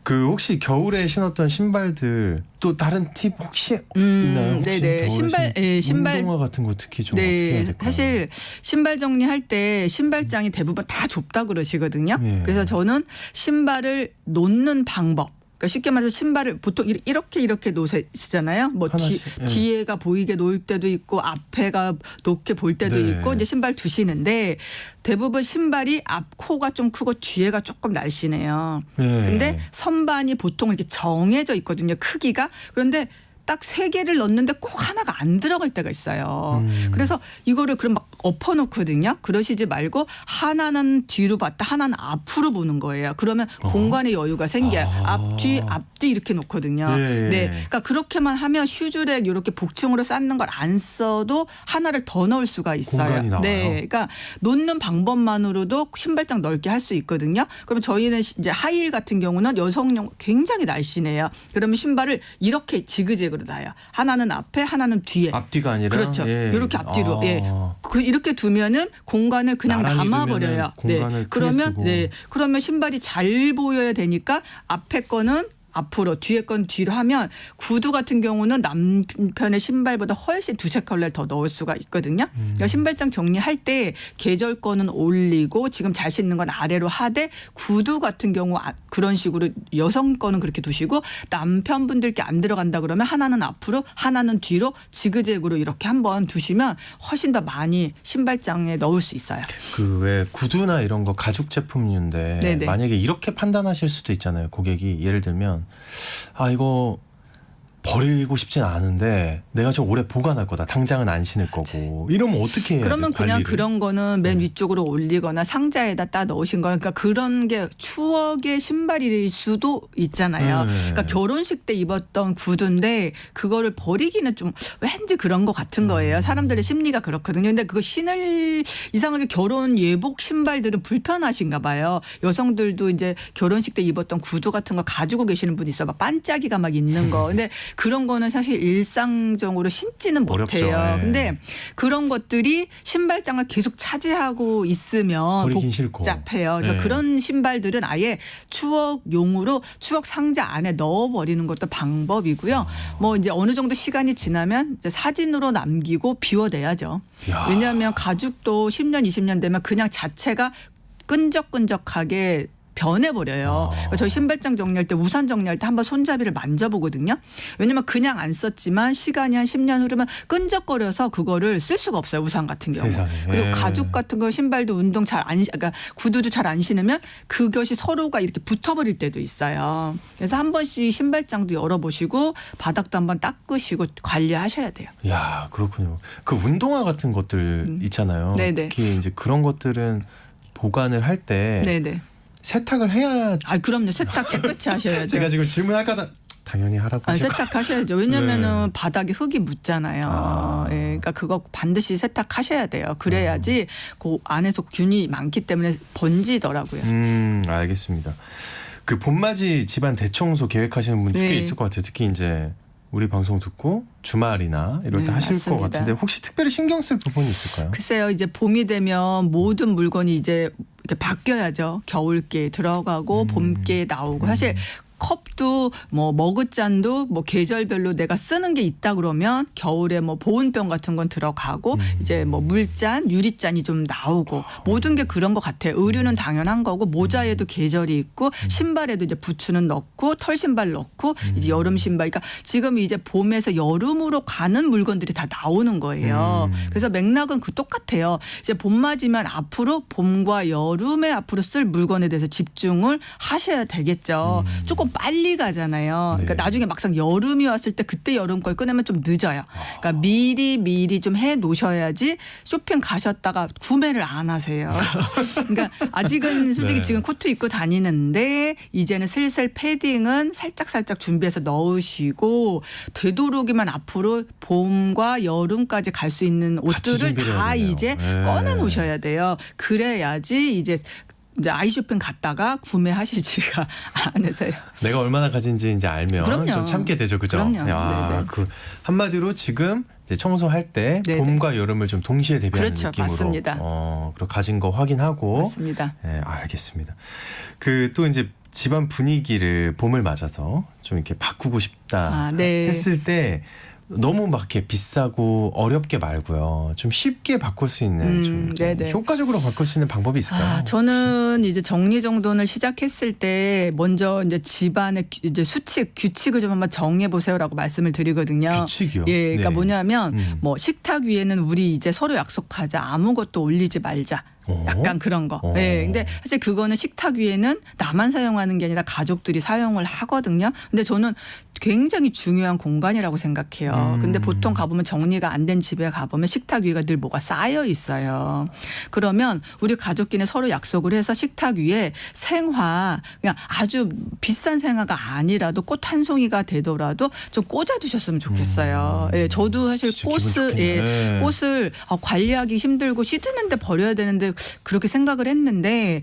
그 혹시 겨울에 신었던 신발들 또 다른 팁 혹시 있나요? 혹시 네네. 신발 운동화 같은 거 특히 좀 어떻게 해야 네, 될까요? 사실 신발 정리할 때 신발장이 대부분 다 좁다 그러시거든요. 네. 그래서 저는 신발을 놓는 방법. 그러니까 쉽게 말해서 신발을 보통 이렇게 놓으시잖아요. 뭐 하나씩, 예. 뒤에가 보이게 놓을 때도 있고 앞에가 높게 볼 때도 네. 있고 이제 신발 두시는데 대부분 신발이 앞 코가 좀 크고 뒤에가 조금 날씬해요. 네. 근데 선반이 보통 이렇게 정해져 있거든요. 크기가. 그런데 딱 3개를 넣는데 꼭 하나가 안 들어갈 때가 있어요. 그래서 이거를 그럼 막 엎어놓거든요. 그러시지 말고 하나는 뒤로 봤다 하나는 앞으로 보는 거예요. 그러면 공간의 여유가 생겨요. 앞뒤 이렇게 놓거든요. 예. 네, 그러니까 그렇게만 하면 슈즈랙 이렇게 복층으로 쌓는 걸 안 써도 하나를 더 넣을 수가 있어요. 공간이 나와요? 네, 그러니까 놓는 방법만으로도 신발장 넓게 할 수 있거든요. 그러면 저희는 이제 하이힐 같은 경우는 여성용 굉장히 날씬해요. 그러면 신발을 이렇게 지그재그로 놔요. 하나는 앞에, 하나는 뒤에. 앞뒤가 아니라 그렇죠. 예. 이렇게 앞뒤로. 아. 예. 이렇게 두면은 공간을 그냥 나란히 담아버려요. 두면은 공간을 크게 그러면 쓰고. 그러면 신발이 잘 보여야 되니까 앞에 거는 앞으로 뒤에 건 뒤로 하면 구두 같은 경우는 남편의 신발보다 훨씬 두세 컬러를 더 넣을 수가 있거든요. 그러니까 신발장 정리할 때 계절 거는 올리고 지금 잘 신는 건 아래로 하되 구두 같은 경우 그런 식으로 여성 거는 그렇게 두시고 남편분들께 안 들어간다 그러면 하나는 앞으로 하나는 뒤로 지그재그로 이렇게 한번 두시면 훨씬 더 많이 신발장에 넣을 수 있어요. 그 왜 구두나 이런 거 가죽 제품인데 네네. 만약에 이렇게 판단하실 수도 있잖아요. 고객이 예를 들면 이거 버리고 싶진 않은데 내가 좀 오래 보관할 거다. 당장은 안 신을 거고. 이러면 어떻게 해야 그러면 돼요, 그냥 관리를? 그런 거는 맨 위쪽으로 올리거나 상자에다 따 넣으신 거니까 그러니까 그런 게 추억의 신발일 수도 있잖아요. 네. 그러니까 결혼식 때 입었던 구두인데 그거를 버리기는 좀 왠지 그런 것 같은 거예요. 사람들의 심리가 그렇거든요. 근데 그거 신을 이상하게 결혼 예복 신발들은 불편하신가 봐요. 여성들도 이제 결혼식 때 입었던 구두 같은 거 가지고 계시는 분이 있어. 막 반짝이가 막 있는 거. 근데 그런 거는 사실 일상적으로 신지는 어렵죠. 못해요. 예. 근데 그런 것들이 신발장을 계속 차지하고 있으면 버리긴 싫고. 복잡해요. 그래서 예. 그런 신발들은 아예 추억용으로 추억 상자 안에 넣어버리는 것도 방법이고요. 뭐 이제 어느 정도 시간이 지나면 이제 사진으로 남기고 비워내야죠. 야. 왜냐하면 가죽도 10년, 20년 되면 그냥 자체가 끈적끈적하게 변해버려요. 저희 신발장 정리할 때 우산 정리할 때 한번 손잡이를 만져보거든요. 왜냐면 그냥 안 썼지만 시간이 한 10년 흐르면 끈적거려서 그거를 쓸 수가 없어요. 우산 같은 경우. 세상에. 그리고 예. 가죽 같은 거 신발도 운동 잘 안, 그러니까 구두도 잘 안 신으면 그것이 서로가 이렇게 붙어버릴 때도 있어요. 그래서 한 번씩 신발장도 열어보시고 바닥도 한번 닦으시고 관리하셔야 돼요. 야, 그렇군요. 그 운동화 같은 것들 있잖아요. 네네. 특히 이제 그런 것들은 보관을 할 때 네네. 세탁을 해야. 그럼요. 세탁 깨끗이 하셔야죠. 제가 지금 질문할까다 당연히 하라고. 하죠. 세탁하셔야죠. 왜냐면은 네. 바닥에 흙이 묻잖아요. 예, 그러니까 그거 반드시 세탁하셔야 돼요. 그래야지 그 안에서 균이 많기 때문에 번지더라고요. 알겠습니다. 그 봄맞이 집안 대청소 계획하시는 분들 꽤 네. 있을 것 같아요. 특히 이제 우리 방송 듣고 주말이나 이럴 때 네, 하실 것 맞습니다. 같은데 혹시 특별히 신경 쓸 부분이 있을까요? 글쎄요, 이제 봄이 되면 모든 물건이 이제 이렇게 바뀌어야죠. 겨울께 들어가고 봄께 나오고 사실. 컵도 뭐 머그잔도 뭐 계절별로 내가 쓰는 게 있다 그러면 겨울에 뭐 보온병 같은 건 들어가고 이제 뭐 물잔, 유리잔이 좀 나오고 모든 게 그런 것 같아요. 의류는 당연한 거고 모자에도 계절이 있고 신발에도 이제 부츠는 넣고 털 신발 넣고 이제 여름 신발. 그러니까 지금 이제 봄에서 여름으로 가는 물건들이 다 나오는 거예요. 그래서 맥락은 똑같아요. 이제 봄 맞으면 앞으로 봄과 여름에 앞으로 쓸 물건에 대해서 집중을 하셔야 되겠죠. 조금 빨리 가잖아요. 네. 그러니까 나중에 막상 여름이 왔을 때 그때 여름 걸 꺼내면 좀 늦어요. 그러니까 미리 좀 해 놓으셔야지 쇼핑 가셨다가 구매를 안 하세요. 그러니까 아직은 솔직히 네. 지금 코트 입고 다니는데 이제는 슬슬 패딩은 살짝 준비해서 넣으시고 되도록이면 앞으로 봄과 여름까지 갈 수 있는 옷들을 준비를 해야 다 되네요. 이제 네. 꺼내 놓으셔야 돼요. 그래야지 이제 아이쇼핑 갔다가 구매하시지가 않으세요. 내가 얼마나 가진지 이제 알면 그럼요. 좀 참게 되죠, 그죠? 그럼요. 네네. 그 한마디로 지금 이제 청소할 때 네네. 봄과 여름을 좀 동시에 대비하는 그렇죠. 느낌으로, 맞습니다. 그리고 가진 거 확인하고, 맞습니다. 네, 알겠습니다. 그 또 이제 집안 분위기를 봄을 맞아서 좀 이렇게 바꾸고 싶다 네. 했을 때. 너무 막 이렇게 비싸고 어렵게 말고요. 좀 쉽게 바꿀 수 있는 좀 네네. 효과적으로 바꿀 수 있는 방법이 있을까요? 저는 이제 정리정돈을 시작했을 때 먼저 이제 집안의 이제 규칙을 좀 한번 정해 보세요라고 말씀을 드리거든요. 규칙이요? 예, 그러니까 네. 뭐냐면 뭐 식탁 위에는 우리 이제 서로 약속하자. 아무것도 올리지 말자. 약간 그런 거. 예. 근데 사실 그거는 식탁 위에는 나만 사용하는 게 아니라 가족들이 사용을 하거든요. 근데 저는 굉장히 중요한 공간이라고 생각해요. 근데 보통 가보면 정리가 안 된 집에 가보면 식탁 위가 늘 뭐가 쌓여 있어요. 그러면 우리 가족끼리 서로 약속을 해서 식탁 위에 생화, 그냥 아주 비싼 생화가 아니라도 꽃 한 송이가 되더라도 좀 꽂아두셨으면 좋겠어요. 예, 저도 사실 진짜 기분 좋겠네. 네. 꽃을 관리하기 힘들고 시드는데 버려야 되는데 그렇게 생각을 했는데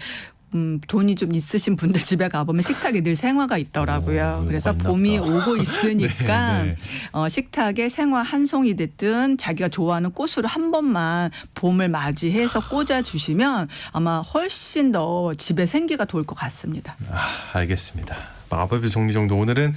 돈이 좀 있으신 분들 집에 가보면 식탁에 늘 생화가 있더라고요. 그래서 있나 봄이 보다. 오고 있으니까 네, 식탁에 생화 한 송이 됐든 자기가 좋아하는 꽃으로 한 번만 봄을 맞이해서 꽂아주시면 아마 훨씬 더 집에 생기가 돌 것 같습니다. 알겠습니다. 마법의 정리정돈 오늘은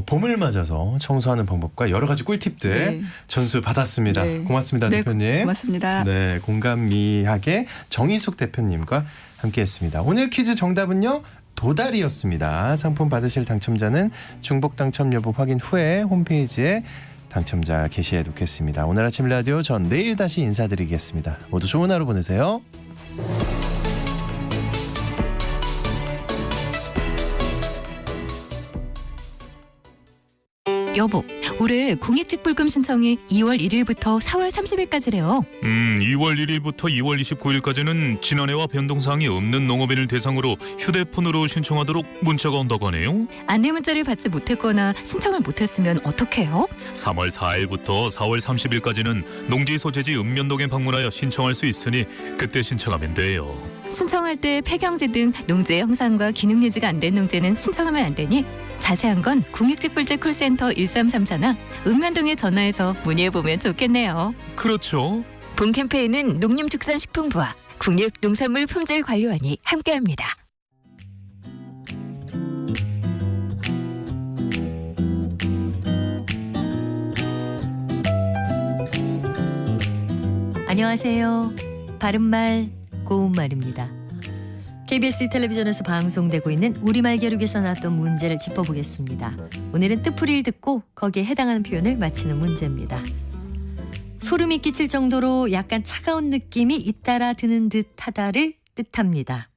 봄을 맞아서 청소하는 방법과 여러 가지 꿀팁들 네. 전수 받았습니다. 네. 고맙습니다, 네, 대표님. 고맙습니다. 네, 공감미학의 정희숙 대표님과 함께했습니다. 오늘 퀴즈 정답은요. 도다리였습니다. 상품 받으실 당첨자는 중복 당첨 여부 확인 후에 홈페이지에 당첨자 게시해 놓겠습니다. 오늘 아침 라디오 전 내일 다시 인사드리겠습니다. 모두 좋은 하루 보내세요. 여보, 올해 공익직불금 신청이 2월 1일부터 4월 30일까지래요. 2월 1일부터 2월 29일까지는 지난해와 변동사항이 없는 농업인을 대상으로 휴대폰으로 신청하도록 문자가 온다고 하네요. 안내 문자를 받지 못했거나 신청을 못했으면 어떡해요? 3월 4일부터 4월 30일까지는 농지 소재지 읍면동에 방문하여 신청할 수 있으니 그때 신청하면 돼요. 신청할 때 폐경지 등 농지의 형상과 기능 유지가 안 된 농지는 신청하면 안 되니 자세한 건 공익직불제 콜센터 1334나 읍면동에 전화해서 문의해보면 좋겠네요. 그렇죠. 본 캠페인은 농림축산식품부와 국립농산물품질관리원이 함께합니다. 안녕하세요. 바른말 고운말입니다. KBS 텔레비전에서 방송되고 있는 우리말 겨루기에서 나왔던 문제를 짚어보겠습니다. 오늘은 뜻풀이를 듣고 거기에 해당하는 표현을 맞히는 문제입니다. 소름이 끼칠 정도로 약간 차가운 느낌이 잇따라 드는 듯하다를 뜻합니다.